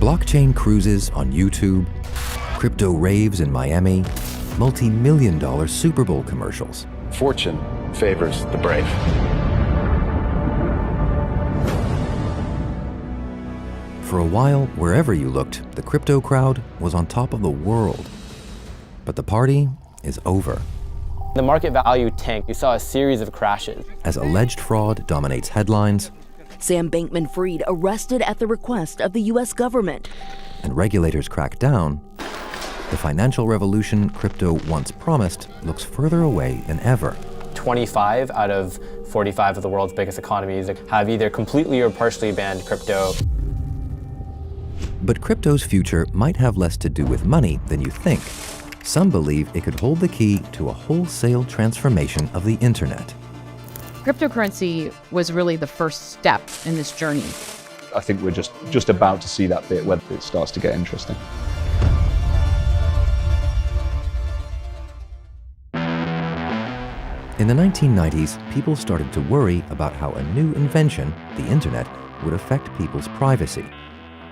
Blockchain cruises on YouTube, crypto raves in Miami, multi-million-dollar Super Bowl commercials. Fortune favors the brave. For a while, wherever you looked, the crypto crowd was on top of the world. But the party is over. The market value tanked. You saw a series of crashes. As alleged fraud dominates headlines, Sam Bankman-Fried arrested at the request of the U.S. government. And regulators crack down, the financial revolution crypto once promised looks further away than ever. 25 out of 45 of the world's biggest economies have either completely or partially banned crypto. But crypto's future might have less to do with money than you think. Some believe it could hold the key to a wholesale transformation of the internet. Cryptocurrency was really the first step in this journey. I think we're just about to see that bit where it starts to get interesting. In the 1990s, people started to worry about how a new invention, the internet, would affect people's privacy.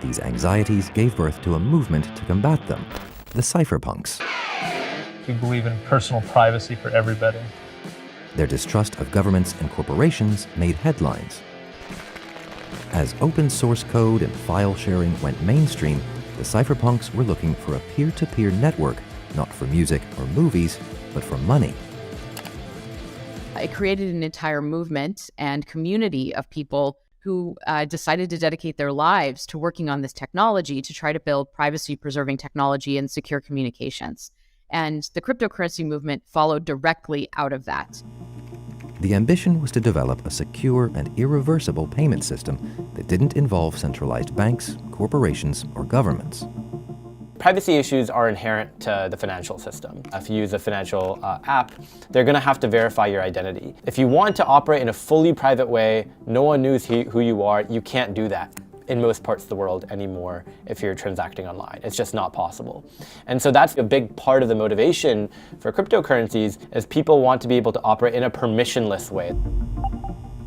These anxieties gave birth to a movement to combat them, the cypherpunks. We believe in personal privacy for everybody. Their distrust of governments and corporations made headlines. As open source code and file sharing went mainstream, the cypherpunks were looking for a peer-to-peer network, not for music or movies, but for money. It created an entire movement and community of people who decided to dedicate their lives to working on this technology to try to build privacy-preserving technology and secure communications. And the cryptocurrency movement followed directly out of that. The ambition was to develop a secure and irreversible payment system that didn't involve centralized banks, corporations, or governments. Privacy issues are inherent to the financial system. If you use a financial app, they're going to have to verify your identity. If you want to operate in a fully private way, no one knows who you are, you can't do that in most parts of the world anymore if you're transacting online. It's just not possible. And so that's a big part of the motivation for cryptocurrencies is people want to be able to operate in a permissionless way.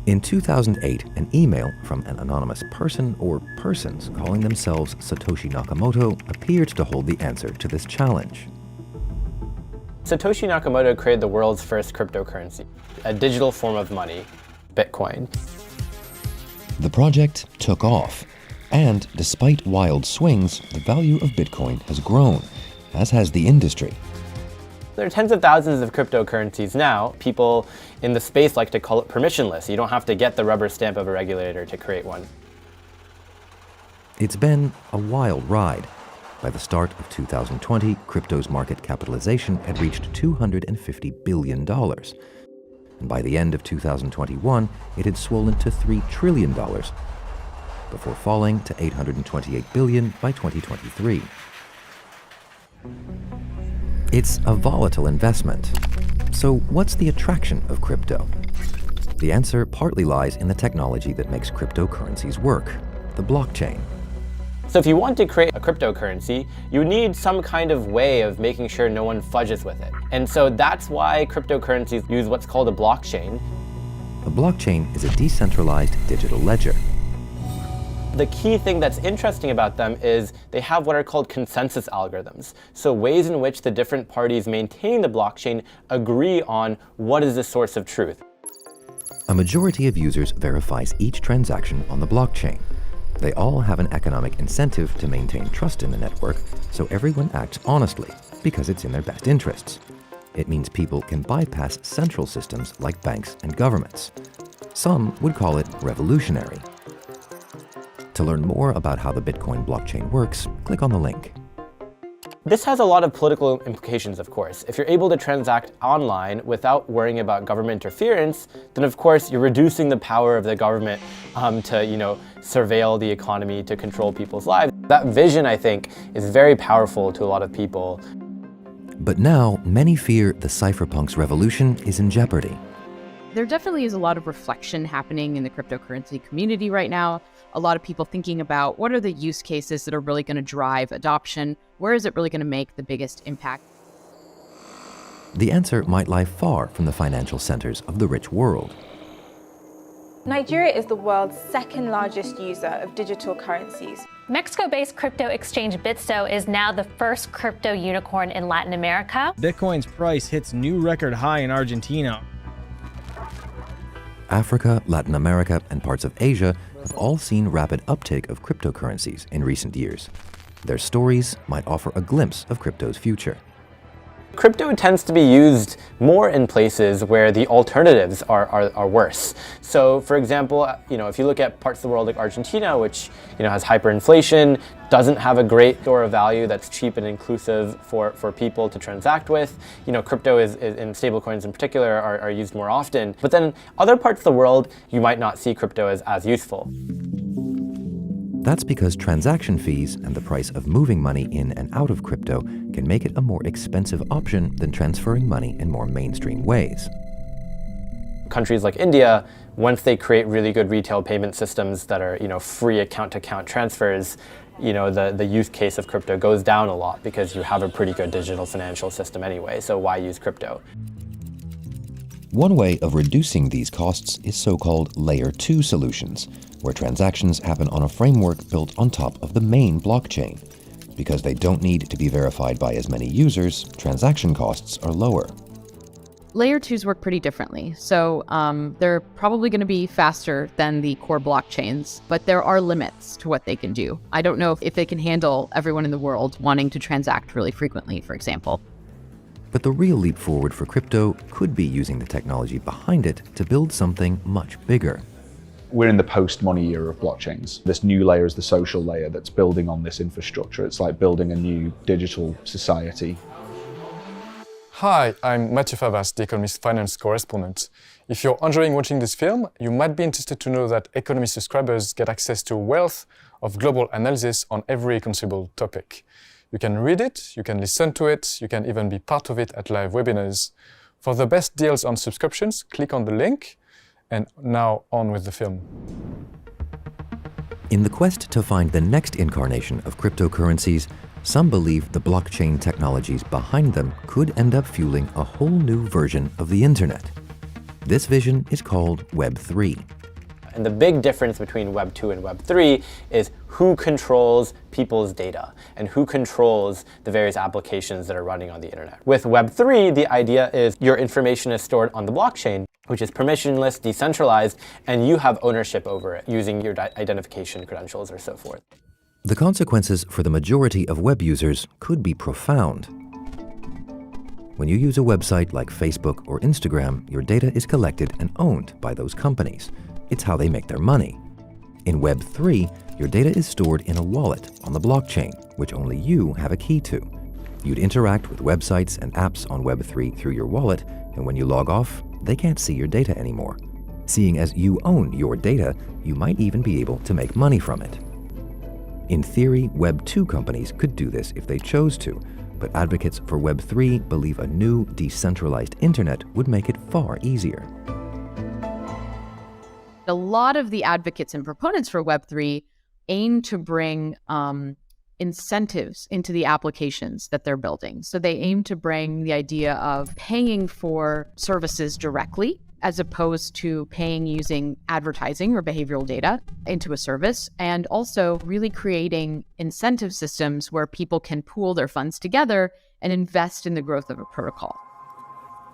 In 2008, an email from an anonymous person or persons calling themselves Satoshi Nakamoto appeared to hold the answer to this challenge. Satoshi Nakamoto created the world's first cryptocurrency, a digital form of money, Bitcoin. The project took off, and despite wild swings, the value of Bitcoin has grown, as has the industry. There are tens of thousands of cryptocurrencies now. People in the space like to call it permissionless. You don't have to get the rubber stamp of a regulator to create one. It's been a wild ride. By the start of 2020, crypto's market capitalization had reached $250 billion. And by the end of 2021, it had swollen to $3 trillion, before falling to $828 billion by 2023. It's a volatile investment. So what's the attraction of crypto? The answer partly lies in the technology that makes cryptocurrencies work, the blockchain. So if you want to create a cryptocurrency, you need some kind of way of making sure no one fudges with it. And so that's why cryptocurrencies use what's called a blockchain. A blockchain is a decentralized digital ledger. The key thing that's interesting about them is they have what are called consensus algorithms. So ways in which the different parties maintaining the blockchain agree on what is the source of truth. A majority of users verifies each transaction on the blockchain. They all have an economic incentive to maintain trust in the network, so everyone acts honestly, because it's in their best interests. It means people can bypass central systems like banks and governments. Some would call it revolutionary. To learn more about how the Bitcoin blockchain works, click on the link. This has a lot of political implications, of course. If you're able to transact online without worrying about government interference, then of course you're reducing the power of the government to, surveil the economy, to control people's lives. That vision, I think, is very powerful to a lot of people. But now, many fear the cypherpunks revolution is in jeopardy. There definitely is a lot of reflection happening in the cryptocurrency community right now. A lot of people thinking about what are the use cases that are really going to drive adoption? Where is it really going to make the biggest impact? The answer might lie far from the financial centers of the rich world. Nigeria is the world's second largest user of digital currencies. Mexico-based crypto exchange Bitso is now the first crypto unicorn in Latin America. Bitcoin's price hits new record high in Argentina. Africa, Latin America, and parts of Asia have all seen rapid uptake of cryptocurrencies in recent years. Their stories might offer a glimpse of crypto's future. Crypto tends to be used more in places where the alternatives are worse. So, for example, if you look at parts of the world like Argentina, which has hyperinflation, doesn't have a great store of value that's cheap and inclusive for people to transact with. Crypto is and stablecoins in particular are used more often. But then other parts of the world, you might not see crypto as useful. That's because transaction fees and the price of moving money in and out of crypto can make it a more expensive option than transferring money in more mainstream ways. Countries like India, once they create really good retail payment systems that are free account-to-account transfers, the use case of crypto goes down a lot because you have a pretty good digital financial system anyway, so why use crypto? One way of reducing these costs is so-called Layer 2 solutions, where transactions happen on a framework built on top of the main blockchain. Because they don't need to be verified by as many users, transaction costs are lower. Layer 2s work pretty differently. So they're probably going to be faster than the core blockchains, but there are limits to what they can do. I don't know if they can handle everyone in the world wanting to transact really frequently, for example. But the real leap forward for crypto could be using the technology behind it to build something much bigger. We're in the post-money era of blockchains. This new layer is the social layer that's building on this infrastructure. It's like building a new digital society. Hi, I'm Mathieu Favas, the Economist Finance correspondent. If you're enjoying watching this film, you might be interested to know that Economist subscribers get access to a wealth of global analysis on every conceivable topic. You can read it, you can listen to it, you can even be part of it at live webinars. For the best deals on subscriptions, click on the link. And now on with the film. In the quest to find the next incarnation of cryptocurrencies, some believe the blockchain technologies behind them could end up fueling a whole new version of the internet. This vision is called Web 3. And the big difference between Web 2 and Web 3 is who controls people's data and who controls the various applications that are running on the internet. With Web 3, the idea is your information is stored on the blockchain, which is permissionless, decentralized, and you have ownership over it using your identification credentials or so forth. The consequences for the majority of web users could be profound. When you use a website like Facebook or Instagram, your data is collected and owned by those companies. It's how they make their money. In Web 3, your data is stored in a wallet on the blockchain, which only you have a key to. You'd interact with websites and apps on Web 3 through your wallet, and when you log off, they can't see your data anymore. Seeing as you own your data, you might even be able to make money from it. In theory, Web 2 companies could do this if they chose to, but advocates for Web 3 believe a new, decentralized internet would make it far easier. A lot of the advocates and proponents for Web 3 aim to bring incentives into the applications that they're building. So they aim to bring the idea of paying for services directly, as opposed to paying using advertising or behavioral data into a service, and also really creating incentive systems where people can pool their funds together and invest in the growth of a protocol.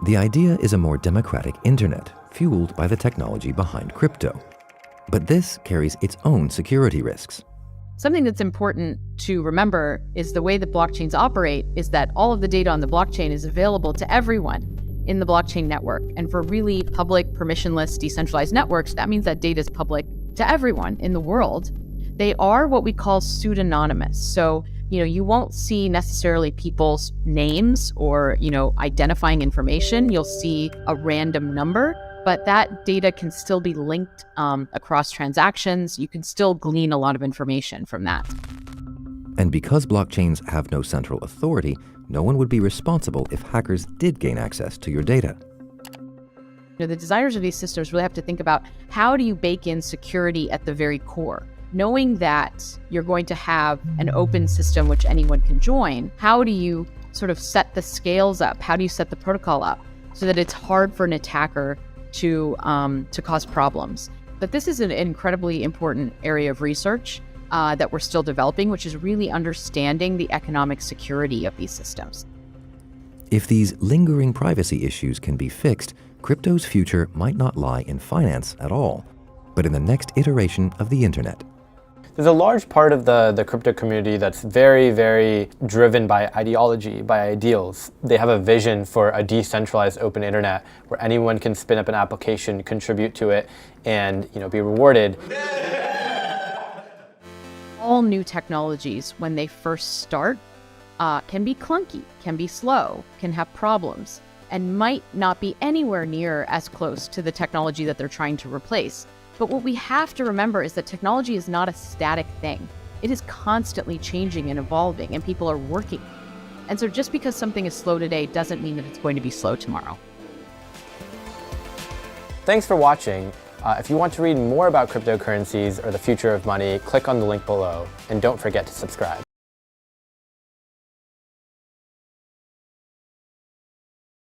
The idea is a more democratic internet, fueled by the technology behind crypto. But this carries its own security risks. Something that's important to remember is the way that blockchains operate is that all of the data on the blockchain is available to everyone in the blockchain network. And for really public, permissionless, decentralized networks, that means that data is public to everyone in the world. They are what we call pseudonymous. So, you won't see necessarily people's names or, identifying information. You'll see a random number, but that data can still be linked across transactions. You can still glean a lot of information from that. And because blockchains have no central authority, no one would be responsible if hackers did gain access to your data. The designers of these systems really have to think about how do you bake in security at the very core? Knowing that you're going to have an open system which anyone can join, how do you sort of set the scales up? How do you set the protocol up so that it's hard for an attacker to cause problems? But this is an incredibly important area of research that we're still developing, which is really understanding the economic security of these systems. If these lingering privacy issues can be fixed, crypto's future might not lie in finance at all, but in the next iteration of the internet. There's a large part of the crypto community that's very, very driven by ideology, by ideals. They have a vision for a decentralized open internet where anyone can spin up an application, contribute to it, and be rewarded. All new technologies, when they first start, can be clunky, can be slow, can have problems, and might not be anywhere near as close to the technology that they're trying to replace. But what we have to remember is that technology is not a static thing. It is constantly changing and evolving, and people are working. And so just because something is slow today doesn't mean that it's going to be slow tomorrow. Thanks for watching. If you want to read more about cryptocurrencies or the future of money, click on the link below, and don't forget to subscribe.